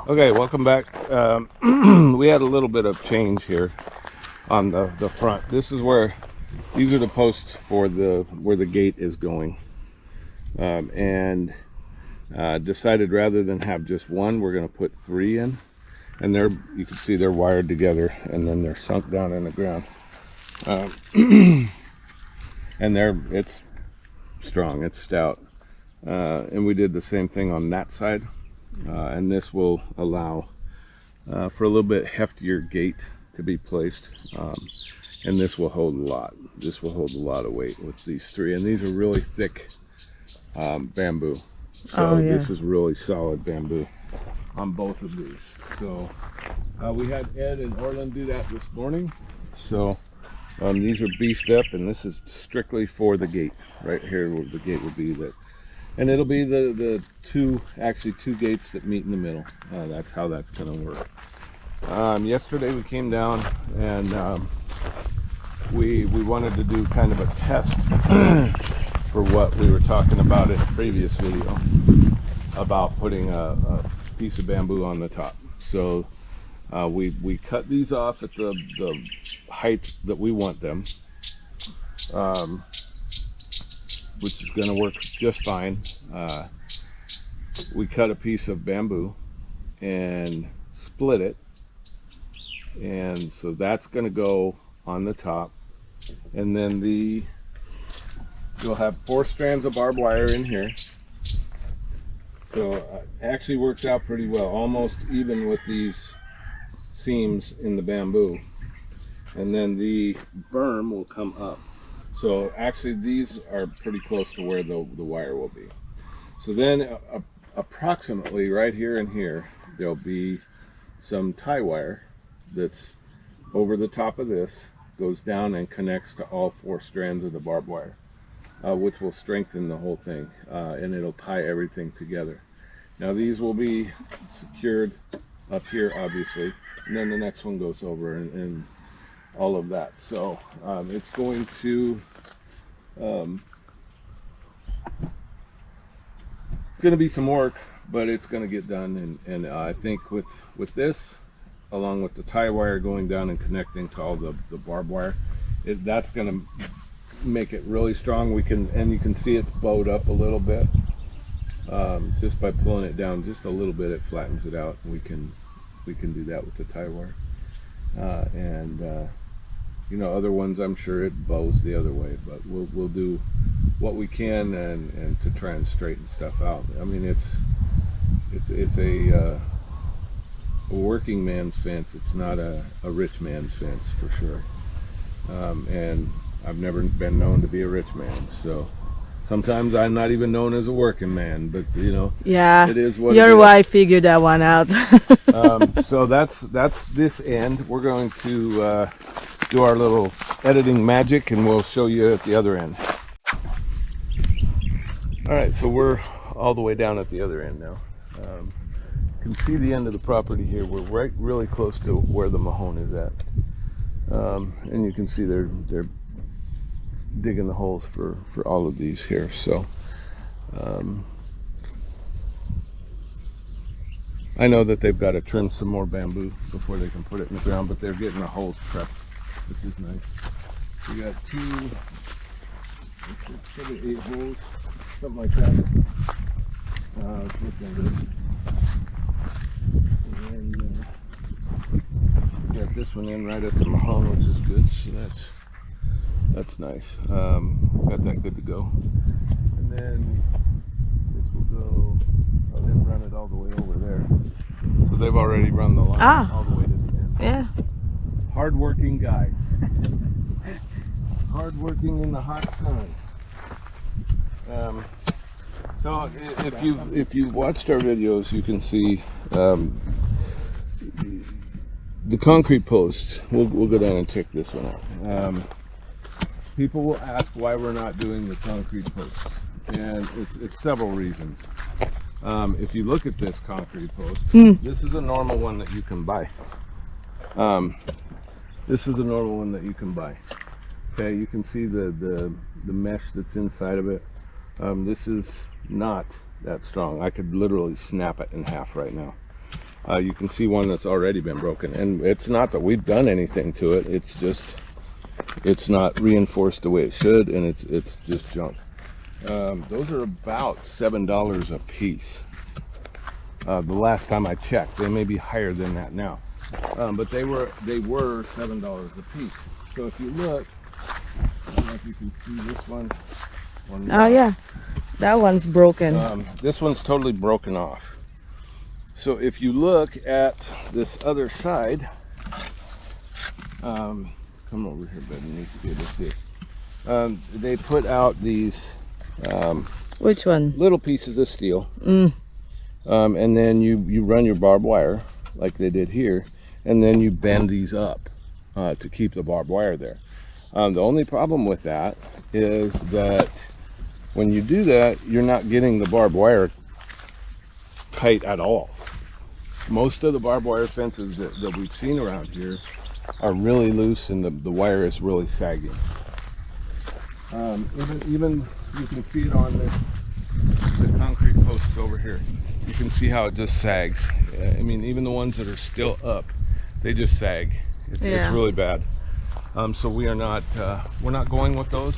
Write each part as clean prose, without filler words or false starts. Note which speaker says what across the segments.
Speaker 1: Okay, welcome back. We had a little bit of change here on the front. This is where these are the posts for where the gate is going, and decided rather than have just one, we're going to put three in, and you can see they're wired together, and then they're sunk down in the ground, and it's strong, it's stout, and we did the same thing on that side. And this will allow for a little bit heftier gate to be placed, and this will hold a lot. This will hold a lot of weight with these three, and these are really thick bamboo. So this is really solid bamboo on both of these. So we had Ed and Orland do that this morning. So these are beefed up, and this is strictly for the gate. Right here where the gate will be that. And it'll be the two gates that meet in the middle. That's how that's going to work. Yesterday we came down and we wanted to do kind of a test for what we were talking about in a previous video about putting a piece of bamboo on the top. So we cut these off at the height that we want them. Which is going to work just fine. We cut a piece of bamboo and split it, and so that's going to go on the top, and then you'll have 4 strands of barbed wire in here. So it actually works out pretty well, almost even with these seams in the bamboo, and then the berm will come up. So actually these are pretty close to where the wire will be. So then approximately right here and here, there'll be some tie wire that's over the top of this, goes down and connects to all 4 strands of the barbed wire, which will strengthen the whole thing, and it'll tie everything together. Now these will be secured up here, obviously, and then the next one goes over and all of that. So it's going to be some work, but it's going to get done, and I think with this, along with the tie wire going down and connecting to all the barbed wire, that's going to make it really strong. And you can see it's bowed up a little bit, just by pulling it down just a little bit, it flattens it out, and we can do that with the tie wire. You know, other ones I'm sure it bows the other way, but we'll do what we can and to try and straighten stuff out. I mean, it's a working man's fence. It's not a rich man's fence, for sure. And I've never been known to be a rich man, so sometimes I'm not even known as a working man, but you know,
Speaker 2: yeah,
Speaker 1: it is what
Speaker 2: your wife figured that one out.
Speaker 1: So that's this end. We're going to do our little editing magic, and we'll show you at the other end. All right, so we're all the way down at the other end now. You can see the end of the property here. We're really close to where the Mahone is at, and you can see they're digging the holes for all of these here. So I know that they've got to trim some more bamboo before they can put it in the ground, but they're getting the holes prepped, which is nice. We got 8 holes, something like that. It's looking good. And we got this one in right at the Mahone, which is good. So that's nice. Got that good to go. And then this will go. Oh, they've run it all the way over there. So they've already run the line all the way to the end.
Speaker 2: Yeah.
Speaker 1: Hard-working guys. Hard-working in the hot sun. So if you've watched our videos, you can see the concrete posts. We'll go down and check this one out. People will ask why we're not doing the concrete posts, and it's several reasons. If you look at this concrete post, this is a normal one that you can buy. This is a normal one that you can buy. Okay, you can see the mesh that's inside of it. This is not that strong. I could literally snap it in half right now. You can see one that's already been broken, and it's not that we've done anything to it. It's just it's not reinforced the way it should, and it's just junk. Those are about $7 a piece. The last time I checked, they may be higher than that now, but they were $7 a piece. So if you look, I don't know if you can see this one.
Speaker 2: Oh yeah, that one's broken.
Speaker 1: This one's totally broken off. So if you look at this other side, come over here, bud. You need to be able to see it. They put out these
Speaker 2: Which one?
Speaker 1: little pieces of steel, and then you run your barbed wire like they did here, and then you bend these up to keep the barbed wire there. The only problem with that is that when you do that, you're not getting the barbed wire tight at all. Most of the barbed wire fences that we've seen around here are really loose, and the wire is really sagging. Even you can see it on the concrete posts over here. You can see how it just sags. I mean, even the ones that are still up, they just sag. It's really bad. So we're not going with those.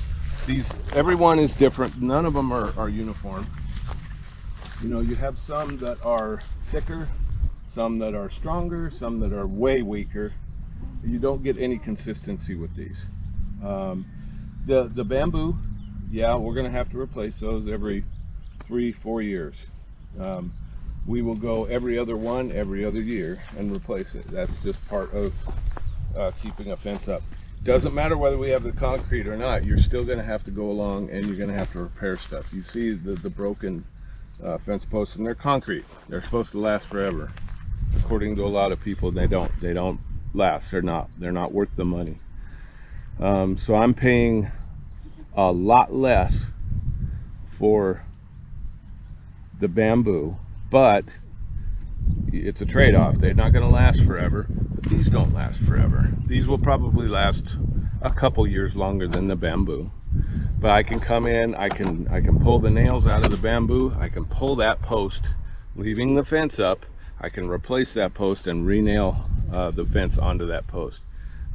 Speaker 1: Everyone is different. None of them are uniform. You know, you have some that are thicker, some that are stronger, some that are way weaker. You don't get any consistency with these. The bamboo, yeah, we're going to have to replace those every 3-4 years. We will go every other year and replace it. That's just part of keeping a fence up. Doesn't matter whether we have the concrete or not, you're still going to have to go along and you're going to have to repair stuff. You see the broken fence posts, and they're concrete. They're supposed to last forever. According to a lot of people, they don't last. They're not worth the money. So I'm paying a lot less for the bamboo, but it's a trade-off. They're not going to last forever, but these don't last forever. These will probably last a couple years longer than the bamboo. But I can come in, I can pull the nails out of the bamboo, I can pull that post, leaving the fence up. I can replace that post and re-nail the fence onto that post.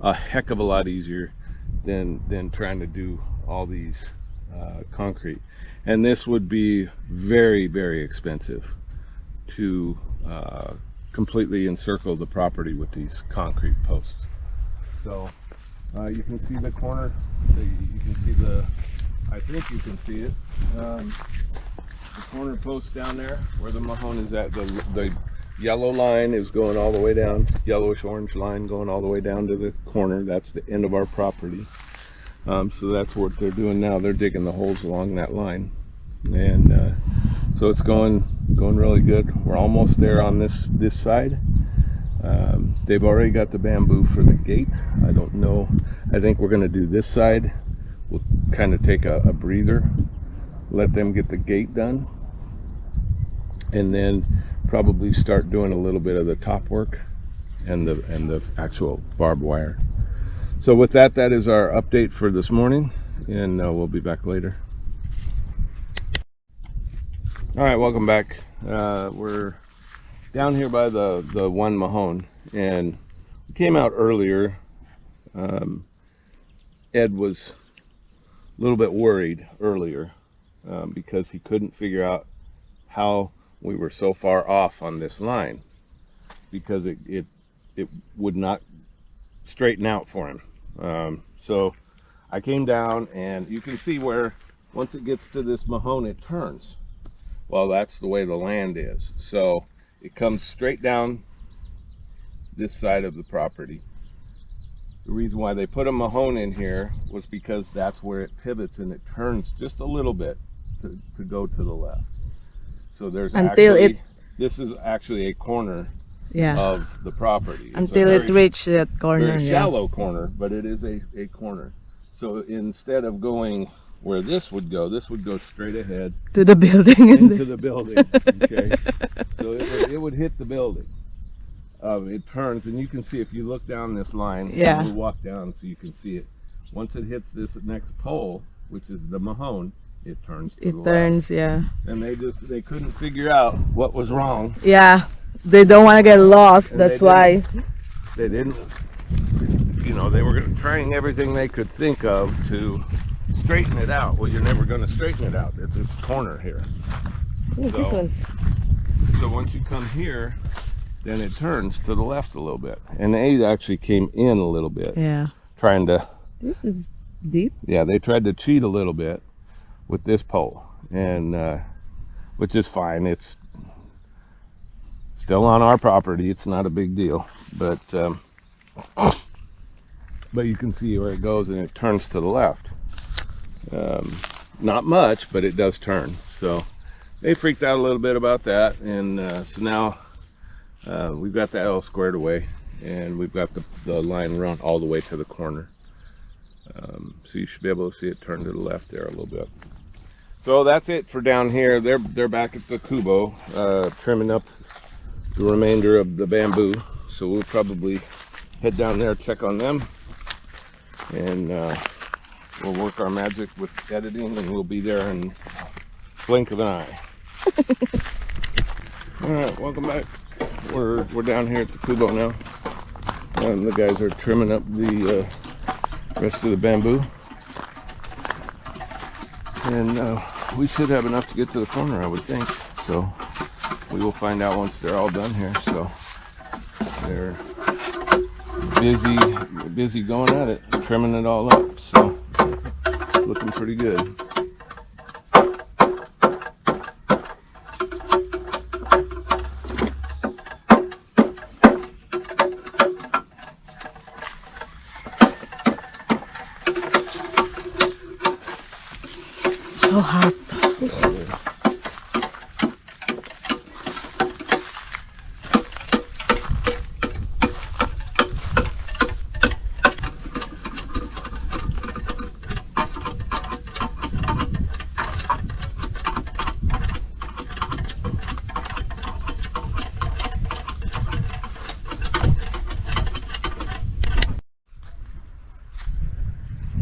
Speaker 1: A heck of a lot easier than trying to do all these concrete. And this would be very, very expensive to completely encircle the property with these concrete posts. So you can see the corner, you can see I think you can see it, the corner post down there where the mahone is at. The yellow line is going all the way down, yellowish orange line going all the way down to the corner. That's the end of our property. So that's what they're doing now. They're digging the holes along that line, and so it's going really good. We're almost there on this side. They've already got the bamboo for the gate. I don't know. I think we're going to do this side. We'll kind of take a breather, let them get the gate done, and then probably start doing a little bit of the top work and the actual barbed wire. So with that is our update for this morning, and we'll be back later. All right, welcome back. We're down here by the one mahone, and we came out earlier. Ed was a little bit worried earlier because he couldn't figure out how we were so far off on this line, because it would not straighten out for him. So I came down, and you can see where once it gets to this mahone, it turns. Well, that's the way the land is. So it comes straight down this side of the property. The reason why they put a mahone in here was because that's where it pivots and it turns just a little bit to go to the left. So there's this is actually a corner of the property.
Speaker 2: Until it reaches that corner.
Speaker 1: Very shallow corner, but it is a corner. So instead of going where this would go straight ahead
Speaker 2: to the building.
Speaker 1: Into the building. Okay. So it would hit the building. It turns, and you can see if you look down this line, and we walk down so you can see it. Once it hits this next pole, which is the mahone, it turns to the left.
Speaker 2: Yeah.
Speaker 1: And they couldn't figure out what was wrong.
Speaker 2: Yeah. They don't want to get lost.
Speaker 1: And
Speaker 2: That's why.
Speaker 1: they didn't, you know, they were trying everything they could think of to straighten it out. Well, you're never going to straighten it out. It's this corner here.
Speaker 2: Ooh, this one's.
Speaker 1: So once you come here, then it turns to the left a little bit. And they actually came in a little bit.
Speaker 2: Yeah.
Speaker 1: Trying to.
Speaker 2: This is deep.
Speaker 1: Yeah, they tried to cheat a little bit with this pole, and which is fine. It's still on our property. It's not a big deal, but you can see where it goes, and it turns to the left. Not much, but it does turn. So they freaked out a little bit about that, and so now we've got that all squared away, and we've got the line run all the way to the corner. So you should be able to see it turn to the left there a little bit. So that's it for down here. They're back at the Kubo, trimming up the remainder of the bamboo. So we'll probably head down there, check on them, and we'll work our magic with editing, and we'll be there in the blink of an eye. All right, welcome back. We're down here at the Kubo now, and the guys are trimming up the rest of the bamboo, and we should have enough to get to the corner, I would think. So we will find out once they're all done here. So they're busy going at it, trimming it all up. So looking pretty good.
Speaker 2: So hot.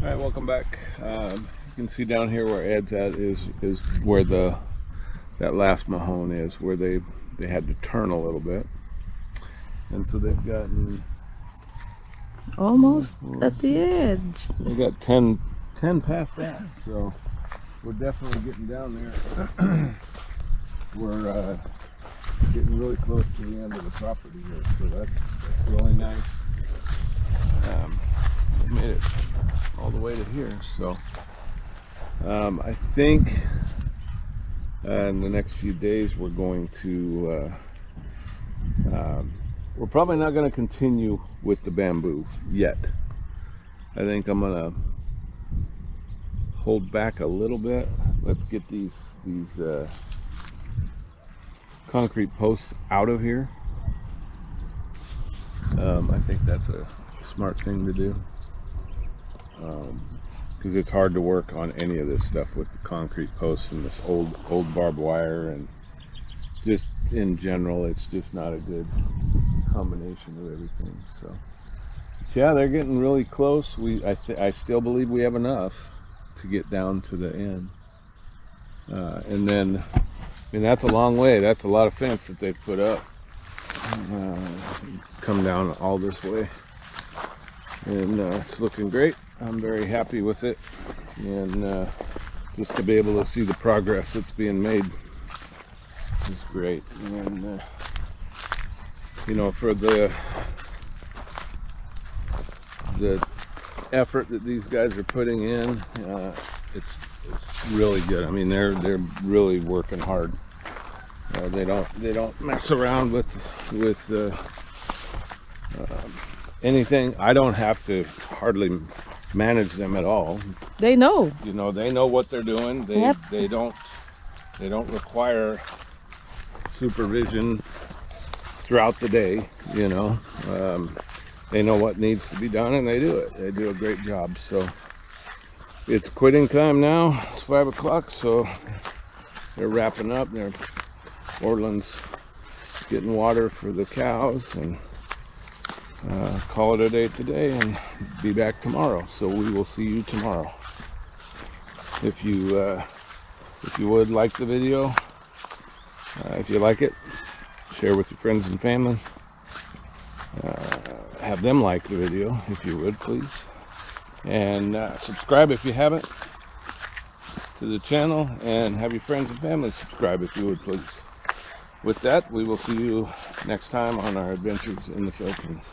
Speaker 1: All right, welcome back. You can see down here where Ed's at is where that last Mahone is, where they had to turn a little bit, and so they've gotten
Speaker 2: Almost at the edge.
Speaker 1: they got 10 past that. So we're definitely getting down there. We're getting really close to the end of the property here, so that's really nice. We made it all the way to here, so I think in the next few days we're going to we're probably not going to continue with the bamboo yet. I think I'm going to hold back a little bit. Let's get these concrete posts out of here. I think that's a smart thing to do, because it's hard to work on any of this stuff with the concrete posts and this old barbed wire, and just in general it's just not a good combination of everything. So yeah, they're getting really close. I still believe we have enough to get down to the end, and then I mean that's a long way. That's a lot of fence that they've put up. Come down all this way, and it's looking great. I'm very happy with it, and just to be able to see the progress that's being made is great. And you know, for the effort that these guys are putting in, it's really good. I mean, they're really working hard. They don't mess around with anything. I don't have to hardly manage them at all.
Speaker 2: They know.
Speaker 1: You know, they know what they're doing. They don't require supervision throughout the day. You know, they know what needs to be done, and they do it. They do a great job. So it's quitting time now. It's 5 o'clock, so they're wrapping up. Orland's getting water for the cows, and call it a day today and be back tomorrow. So we will see you tomorrow. If you would like the video, if you like it, share with your friends and family. Have them like the video if you would, please. And subscribe if you haven't to the channel, and have your friends and family subscribe if you would, please. With that, we will see you next time on our adventures in the Philippines.